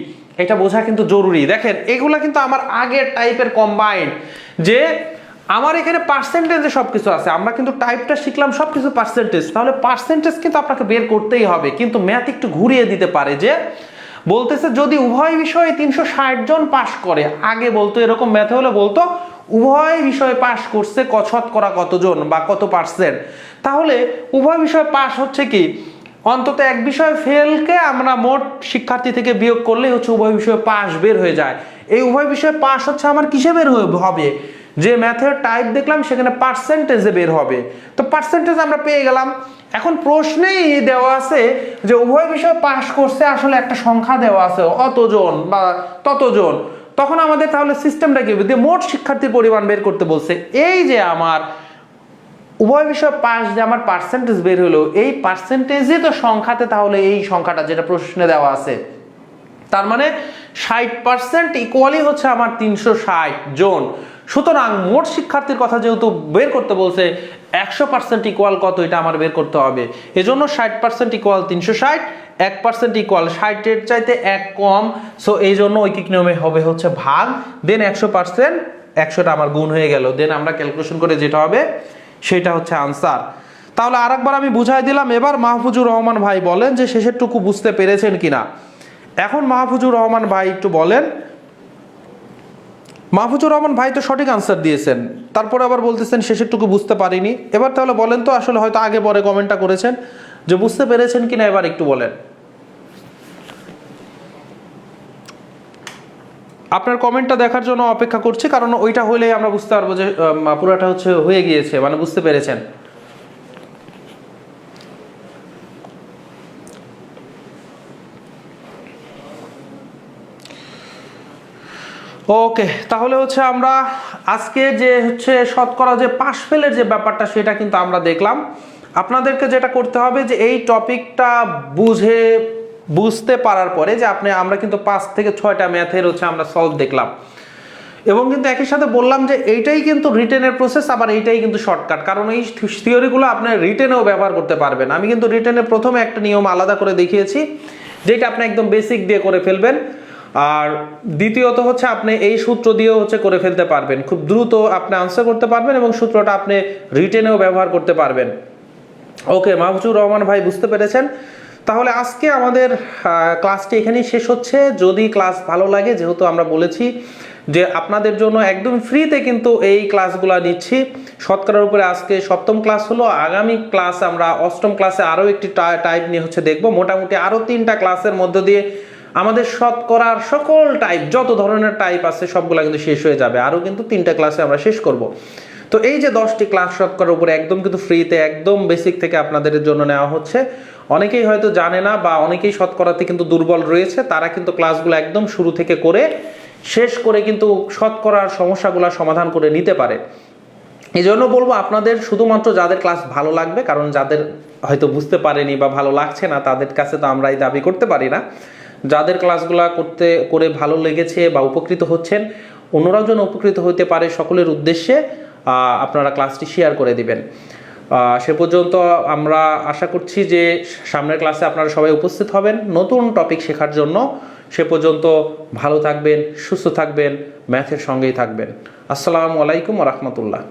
এটা বোঝা কিন্তু জরুরি। দেখেন এগুলা কিন্তু আমার আগের টাইপের কম্বাইন্ড, যে আমার এখানে পার্সেন্টেজে সবকিছু আছে, আমরা কিন্তু টাইপটা শিখলাম সবকিছু পার্সেন্টেজ, তাহলে পার্সেন্টেজ কিন্তু আপনাকে বের করতেই হবে। কিন্তু ম্যাথ একটু ঘুরিয়ে দিতে পারে, যে বলতেছে যদি উভয় বিষয়ে 360 জন পাস করে, আগে বলতো এরকম ম্যাথে হলে বলতো উভয় বিষয়ে পাস করছে শতকরা কতজন বা কত পার্সেন্ট। তাহলে উভয় বিষয়ে পাস হচ্ছে কি অন্তত এক বিষয়ে ফেলকে আমরা মোট শিক্ষার্থী থেকে বিয়োগ করলেই হচ্ছে উভয় বিষয়ে পাস বের হয়ে যায়। এই উভয় বিষয়ে পাস হচ্ছে আমার কিসে বের হবে, যে ম্যাথের টাইপ দেখলাম সেখানে পার্সেন্টেজে বের হবে। তো পার্সেন্টেজ আমরা পেয়ে গেলাম। এখন প্রশ্নেই দেওয়া আছে যে উভয় বিষয়ে পাস করছে আসলে একটা সংখ্যা দেওয়া আছে অতজন বা ততজন, তখন আমাদের তাহলে সিস্টেমটা কি হবে, মোট শিক্ষার্থীর পরিমাণ বের করতে বলছে। এই যে আমার উভয় বিষয় পাস যে আমার পার্সেন্টেজ বের হলো, এই পার্সেন্টেজে তো সংখ্যাতে তাহলে এই সংখ্যাটা যেটা প্রশ্নে দেওয়া আছে, তার মানে 60% ইকুয়ালি হচ্ছে আমার 360 জন। সুতরাং মোট শিক্ষার্থীর কথা যেহেতু বের করতে বলছে, 100% ইকুয়াল কত এটা আমার বের করতে হবে। এজন্য 60% ইকুয়াল 360, 1% ইকুয়াল 60 এর চাইতে 1 কম, সো এই জন্য ঐকিক নিয়মে হবে হচ্ছে ভাগ, দেন 100%, 100টা আমার গুণ হয়ে গেল, দেন আমরা ক্যালকুলেশন করে যেটা হবে সেটা হচ্ছে আনসার। তাহলে আরেকবার আমি বুঝাই দিলাম। এবার মাহফুজুর রহমান ভাই বলেন যে শেষেরটুকু বুঝতে পেরেছেন কিনা। এখন মাহফুজুর রহমান ভাই একটু বলেন। মাহফুজুর রহমান ভাই তো সঠিক আনসার দিয়েছেন, তারপরে আবার বলতেছেন শেষেরটুকু বুঝতে পারিনি। এবার তাহলে বলেন তো, আসলে হয়তো আগে পরে কমেন্টটা করেছেন, যে বুঝতে পেরেছেন কিনা এবার একটু বলেন। আপনার কমেন্টটা দেখার জন্য অপেক্ষা করছি, কারণ ওইটা হলেই আমরা বুঝতে পারবো যে পুরোটা হচ্ছে হয়ে গিয়েছে, মানে বুঝতে পেরেছেন। ওকে, তাহলে হচ্ছে আমরা আজকে যে হচ্ছে শতকরা যে পাশ ফেলের যে ব্যাপারটা সেটা কিন্তু আমরা দেখলাম। আপনাদেরকে যেটা করতে হবে যে এই টপিকটা বুঝতে পারার পরে যে আমরা কিন্তু 5 থেকে 6টা ম্যাথের হচ্ছে আমরা সলভ দেখলাম, এবং কিন্তু একই সাথে বললাম যে এইটাই কিন্তু রিটেনের প্রসেস, আবার এইটাই কিন্তু শর্টকাট, কারণ এই থিওরিগুলো আপনি রিটেনেও ব্যবহার করতে পারবেন। আমি কিন্তু রিটেনের প্রথমে একটা নিয়ম আলাদা করে দেখিয়েছি যেটা আপনি একদম বেসিক দিয়ে করে ফেলবেন, আর দ্বিতীয়ত হচ্ছে আপনি এই সূত্র দিয়েও হচ্ছে করে ফেলতে পারবেন, খুব দ্রুত আপনি আনসার করতে পারবেন এবং সূত্রটা আপনি রিটেনেও ব্যবহার করতে পারবেন। ওকে, মাহফুজুর রহমান ভাই বুঝতে পেরেছেন। তাহলে আজকে আমাদের ক্লাসটি এখানেই শেষ হচ্ছে। যদি ক্লাস ভালো লাগে, যেহেতু আমরা বলেছি যে আপনাদের জন্য একদম ফ্রিতে কিন্তু এই ক্লাসগুলো নিচ্ছি শতকরার উপরে, আজকে 7ম ক্লাস হলো। আগামী ক্লাস আমরা 8ম ক্লাসে আরও একটি টাইপ নিয়ে হচ্ছে দেখব। মোটামুটি আরও 3টা ক্লাসের মধ্য দিয়ে আমাদের শতকরার সকল টাইপ, যত ধরনের টাইপ আছে সবগুলো কিন্তু শেষ হয়ে যাবে। আরও কিন্তু 3টা ক্লাসে আমরা শেষ করব। তো এই যে 10টি ক্লাস শতকরার উপরে একদম কিন্তু ফ্রিতে, একদম বেসিক থেকে আপনাদের জন্য নেওয়া হচ্ছে। অনেকেই হয়তো জানে না বা অনেকেই শতকরাতে কিন্তু দুর্বল রয়েছে, তারা কিন্তু ক্লাসগুলো একদম শুরু থেকে করে শেষ করে কিন্তু শতকরার সমস্যাগুলো সমাধান করে নিতে পারে। এই জন্য বলবো আপনাদের শুধুমাত্র যাদের ক্লাস ভালো লাগবে, কারণ যাদের হয়তো বুঝতে পারেনি বা ভালো লাগছে না তাদের কাছে তো আমরা এই দাবি করতে পারি না। যাদের ক্লাসগুলো করে ভালো লেগেছে বা উপকৃত হচ্ছেন, অন্যরাও যেন উপকৃত হতে পারে, সকলের উদ্দেশ্যে আপনারা ক্লাসটি শেয়ার করে দিবেন। সে পর্যন্ত আমরা আশা করছি যে সামনের ক্লাসে আপনারা সবাই উপস্থিত হবেন নতুন টপিক শেখার জন্য। সে পর্যন্ত ভালো থাকবেন, সুস্থ থাকবেন, ম্যাথের সঙ্গেই থাকবেন। আসসালামু আলাইকুম ওয়া রাহমাতুল্লাহ।